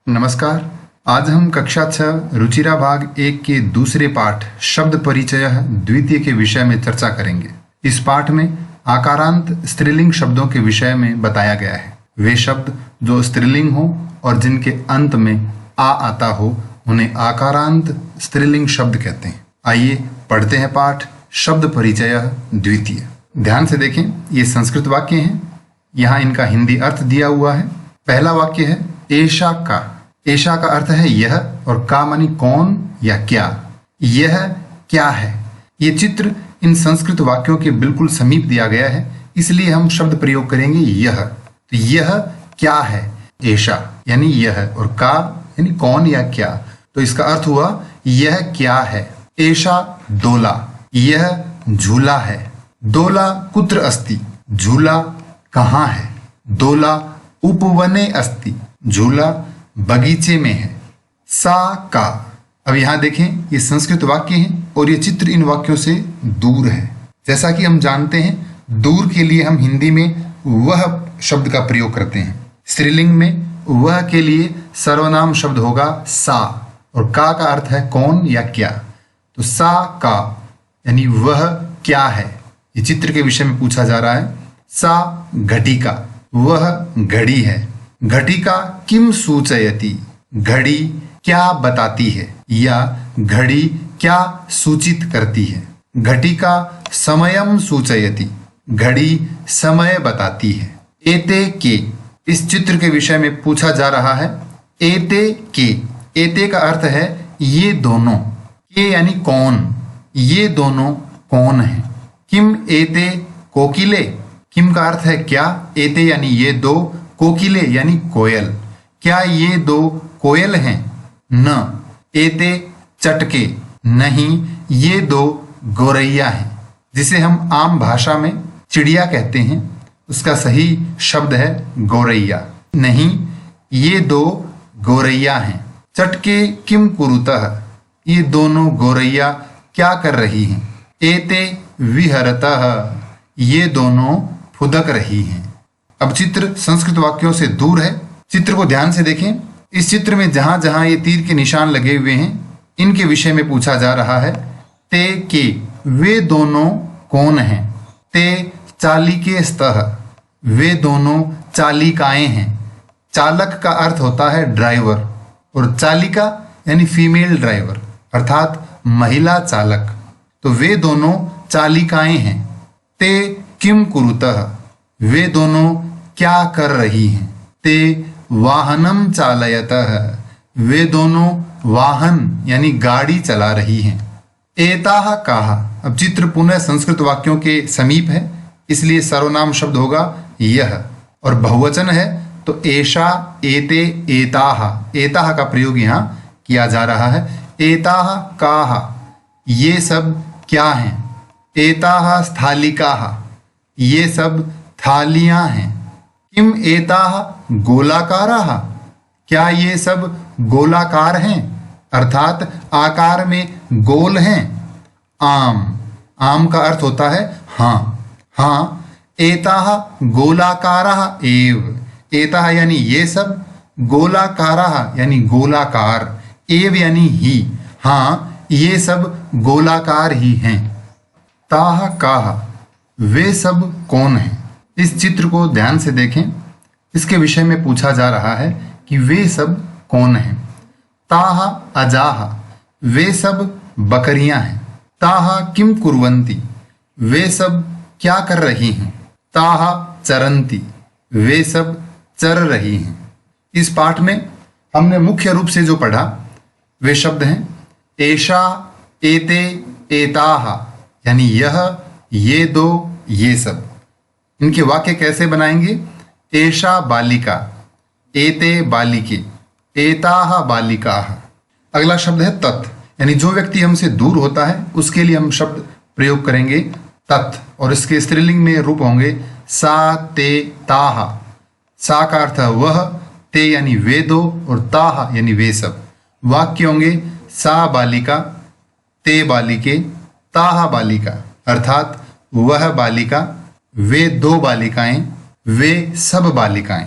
नमस्कार। आज हम कक्षा 6 रुचिरा भाग 1 के दूसरे पाठ शब्द परिचय द्वितीय के विषय में चर्चा करेंगे। इस पाठ में आकारांत स्त्रीलिंग शब्दों के विषय में बताया गया है। वे शब्द जो स्त्रीलिंग हो और जिनके अंत में आ आता हो उन्हें आकारांत स्त्रीलिंग शब्द कहते हैं। आइए पढ़ते हैं पाठ शब्द परिचय द्वितीय। ध्यान से देखें, ये संस्कृत वाक्य हैं। यहाँ इनका हिंदी अर्थ दिया हुआ है। पहला वाक्य है एषा का। एषा का अर्थ है यह और का मानी कौन या क्या। यह क्या है। ये चित्र इन संस्कृत वाक्यों के बिल्कुल समीप दिया गया है, इसलिए हम शब्द प्रयोग करेंगे यह। तो यह क्या है। एषा यानी यह और का यानी कौन या क्या। तो इसका अर्थ हुआ यह क्या है। एषा दोला, यह झूला है। दोला कुत्र अस्ति, झूला कहाँ है। दोला उपवने अस्ति, झूला बगीचे में है। सा का। अब यहां देखें, ये संस्कृत वाक्य हैं और ये चित्र इन वाक्यों से दूर है। जैसा कि हम जानते हैं, दूर के लिए हम हिंदी में वह शब्द का प्रयोग करते हैं। स्त्रीलिंग में वह के लिए सर्वनाम शब्द होगा सा और का अर्थ है कौन या क्या। तो सा का यानी वह क्या है। ये चित्र के विषय में पूछा जा रहा है। सा घटिका, वह घड़ी है। घटिका किम सूचयति, घड़ी क्या बताती है या घड़ी क्या सूचित करती है। घटिका समयम सूचयति, घड़ी समय बताती है। एते के, इस चित्र के विषय में पूछा जा रहा है। एते के, एते का अर्थ है ये दोनों। के यानी कौन, ये दोनों कौन है। किम एते कोकिले, किम का अर्थ है क्या। एते यानी ये दो, कोकिले यानी कोयल। क्या ये दो कोयल हैं। न एते चटके, नहीं ये दो गौरैया हैं। जिसे हम आम भाषा में चिड़िया कहते हैं, उसका सही शब्द है गौरैया। नहीं ये दो गौरैया हैं। चटके किम कुरुतः, ये दोनों गौरैया क्या कर रही हैं। एते विहरतः, ये दोनों फुदक रही हैं। अब चित्र संस्कृत वाक्यों से दूर है। चित्र को ध्यान से देखें। इस चित्र में जहां जहां ये तीर के निशान लगे हुए हैं, इनके विषय में पूछा जा रहा है। ते के, वे दोनों कौन हैं। ते चालिके स्तः, वे दोनों चालिकाएं हैं। चालक का अर्थ होता है ड्राइवर और चालिका यानी फीमेल ड्राइवर अर्थात महिला चालक। तो वे दोनों चालिकाएं हैं। ते किम कुरुतः, वे दोनों क्या कर रही हैं। ते वाहनम चालयतः, वे दोनों वाहन यानी गाड़ी चला रही हैं। एताह काह, अब चित्र पुनः संस्कृत वाक्यों के समीप है, इसलिए सर्वनाम शब्द होगा यह और बहुवचन है तो एषा एते एताह। एताह का प्रयोग यहाँ किया जा रहा है। एताह काह, ये सब क्या हैं। एताह स्थालिकाः, ये सब थालियां हैं। किम एताह गोलाकाराः, क्या ये सब गोलाकार हैं अर्थात आकार में गोल हैं। आम, आम का अर्थ होता है हाँ। हाँ एताह गोलाकाराः एव, एताह यानी ये सब, गोलाकाराः यानी गोलाकार, एव यानी ही। हाँ ये सब गोलाकार ही हैं। ताह काह, वे सब कौन हैं। इस चित्र को ध्यान से देखें। इसके विषय में पूछा जा रहा है कि वे सब कौन हैं। ताह अजाह, वे सब बकरियां हैं। ताह किम कुर्वन्ति, वे सब क्या कर रही हैं। ताह चरन्ति, वे सब चर रही हैं। इस पाठ में हमने मुख्य रूप से जो पढ़ा वे शब्द हैं एषा, एते, एताह यानी यह, ये दो, ये सब। इनके वाक्य कैसे बनाएंगे। एषा बालिका, एते बालिके, एताह बालिकाः। अगला शब्द है तत्, यानी जो व्यक्ति हमसे दूर होता है उसके लिए हम शब्द प्रयोग करेंगे तत् और इसके स्त्रीलिंग में रूप होंगे सा, ते, ताह। सा का अर्थ है वह, ते यानी वे दो और ताह यानी वे सब। वाक्य होंगे सा बालिका, ते बालिके, ताह बालिका अर्थात वह बालिका, वे दो बालिकाएं, वे सब बालिकाएं।